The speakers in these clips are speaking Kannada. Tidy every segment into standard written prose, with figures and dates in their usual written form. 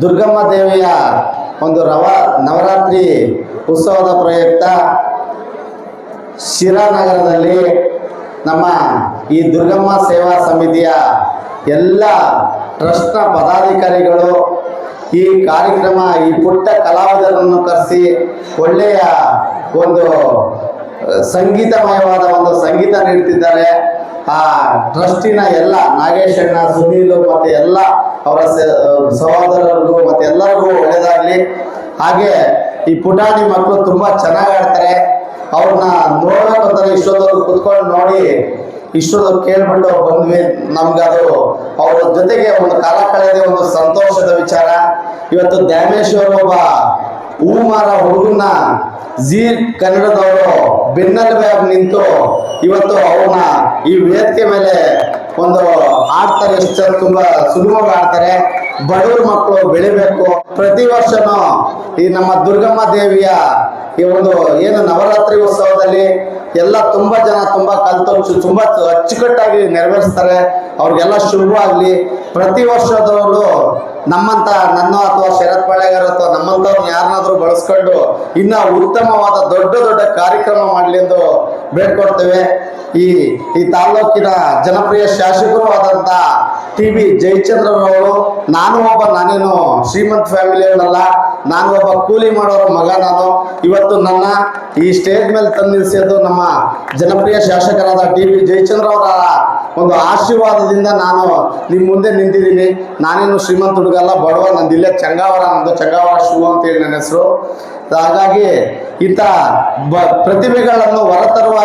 ದುರ್ಗಮ್ಮ ದೇವಿಯ ಒಂದು ನವರಾತ್ರಿ ಉತ್ಸವದ ಪ್ರಯುಕ್ತ ಶಿರಾನಗರದಲ್ಲಿ ನಮ್ಮ ಈ ದುರ್ಗಮ್ಮ ಸೇವಾ ಸಮಿತಿಯ ಎಲ್ಲ ಟ್ರಸ್ಟ್ನ ಪದಾಧಿಕಾರಿಗಳು ಈ ಕಾರ್ಯಕ್ರಮ ಈ ಪುಟ್ಟ ಕಲಾವಿದರನ್ನು ಕರೆಸಿ ಒಳ್ಳೆಯ ಒಂದು ಸಂಗೀತಮಯವಾದ ಒಂದು ಸಂಗೀತ ನೀಡುತ್ತಿದ್ದಾರೆ. ಆ ಟ್ರಸ್ಟಿನ ಎಲ್ಲ ನಾಗೇಶ್ ಅಣ್ಣ, ಸುನೀಲ್ ಮತ್ತು ಎಲ್ಲ ಅವರ ಸಹೋದರರಿಗೂ ಮತ್ತು ಎಲ್ಲರಿಗೂ ಒಳ್ಳೆಯದಾಗಲಿ. ಹಾಗೆ ಈ ಪುಟಾಣಿ ಮಕ್ಕಳು ತುಂಬ ಚೆನ್ನಾಗಿ ಆಡ್ತಾರೆ. ಅವ್ರನ್ನ ನೋಡ್ಬೇಕಂತಾರೆ ಇಷ್ಟೊತ್ತವ್ರು ಕುತ್ಕೊಂಡು ನೋಡಿ ಇಷ್ಟೊಂದು ಕೇಳ್ಬಿಟ್ಟು ಬಂದ್ವಿ. ನಮ್ಗದು ಅವ್ರ ಜೊತೆಗೆ ಒಂದು ಕಾಲ ಕಳೆದ ಒಂದು ಸಂತೋಷದ ವಿಚಾರ. ಇವತ್ತು ದ್ಯಾಮೇಶ್ವರ್ ಒಬ್ಬ ಹೂ ಮಾರ ಹುಡುಗನ್ನ ಜಿ ಕನ್ನಡದವರು ಬೆನ್ನೆಲುಬಾಗಿ ನಿಂತು ಇವತ್ತು ಅವ್ರನ್ನ ಈ ವೇದಿಕೆ ಮೇಲೆ ಒಂದು ಆಡ್ತಾರೆ. ಎಷ್ಟು ತುಂಬ ಸುಲಭವಾಗಿ ಆಡ್ತಾರೆ. ಬಡವ್ರ ಮಕ್ಕಳು ಬೆಳಿಬೇಕು. ಪ್ರತಿ ವರ್ಷನೂ ಈ ನಮ್ಮ ದುರ್ಗಮ್ಮ ದೇವಿಯ ಈ ಒಂದು ಏನು ನವರಾತ್ರಿ ಉತ್ಸವದಲ್ಲಿ ಎಲ್ಲ ತುಂಬ ಜನ ತುಂಬ ಕಲ್ತು ತುಂಬ ಅಚ್ಚುಕಟ್ಟಾಗಿ ನೆರವೇರಿಸ್ತಾರೆ. ಅವ್ರಿಗೆಲ್ಲ ಶುಭವಾಗಲಿ. ಪ್ರತಿ ವರ್ಷದವರು ನಮ್ಮಂತ ನನ್ನ ಅಥವಾ ಶರತ್ ಪಾಳೆಗಾರ ಅಥವಾ ನಮ್ಮಂಥವ್ರನ್ನ ಯಾರನ್ನಾದ್ರೂ ಬಳಸ್ಕೊಂಡು ಇನ್ನ ಉತ್ತಮವಾದ ದೊಡ್ಡ ದೊಡ್ಡ ಕಾರ್ಯಕ್ರಮ ಮಾಡಲಿ ಎಂದು ಬೇಡ್ಕೊಡ್ತೇವೆ. ಈ ತಾಲೂಕಿನ ಜನಪ್ರಿಯ ಶಾಸಕರು ಆದಂಥ ಟಿ ಬಿ ಜಯಚಂದ್ರರವರು, ನಾನೇನು ಶ್ರೀಮಂತ ಫ್ಯಾಮಿಲಿಯವನಲ್ಲ, ನಾನು ಒಬ್ಬ ಕೂಲಿ ಮಾಡೋರ ಮಗ. ನಾನು ಇವತ್ತು ನನ್ನ ಈ ಸ್ಟೇಜ್ ಮೇಲೆ ತಂದು ನಿಲ್ಲಿಸೋದು ನಮ್ಮ ಜನಪ್ರಿಯ ಶಾಸಕರಾದ ಟಿ ಬಿ ಜಯಚಂದ್ರ ಅವರ ಒಂದು ಆಶೀರ್ವಾದದಿಂದ ನಾನು ನಿಮ್ಮ ಮುಂದೆ ನಿಂತಿದ್ದೀನಿ. ನಾನೇನು ಶ್ರೀಮಂತ ಹುಡುಗಲ್ಲ, ಬಡವ. ನಂದು ಇಲ್ಲೇ ಚಂಗಾವರ, ನಂದು ಚಂಗಾವರ ಶಿವ ಅಂತೇಳಿ ನನ್ನ ಹೆಸರು. ಹಾಗಾಗಿ ಇಂಥ ಪ್ರತಿಭೆಗಳನ್ನು ಹೊರತರುವ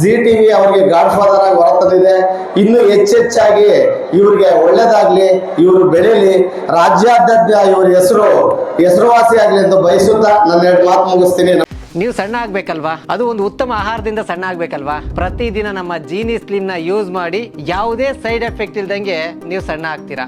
ಜಿ ಟಿ ವಿ ಅವರಿಗೆ ಗಾಡ್ ಫಾದರ್ ಆಗಿ ಹೊರತಂದಿದೆ. ಇನ್ನೂ ಹೆಚ್ಚೆಚ್ಚಾಗಿ ಇವ್ರಿಗೆ ಒಳ್ಳೇದಾಗ್ಲಿ, ಇವರು ಬೆಳೀಲಿ, ರಾಜ್ಯಾದ್ಯಂತ ಇವ್ರ ಹೆಸರುವಾಸಿ ಆಗಲಿ ಎಂದು ಬಯಸುತ್ತಾ ನನ್ನ 2 ಮಾತು ಮುಗಿಸ್ತೀನಿ. ನೀವು ಸಣ್ಣ ಆಗ್ಬೇಕಲ್ವಾ? ಅದು ಒಂದು ಉತ್ತಮ ಆಹಾರದಿಂದ ಸಣ್ಣ ಆಗ್ಬೇಕಲ್ವಾ? ಪ್ರತಿದಿನ ನಮ್ಮ ಜೀನಿ ಸ್ಲಿಮ್ನ ಯೂಸ್ ಮಾಡಿ ಯಾವುದೇ ಸೈಡ್ ಎಫೆಕ್ಟ್ ಇಲ್ದಂಗೆ ನೀವು ಸಣ್ಣ ಆಗ್ತೀರಾ.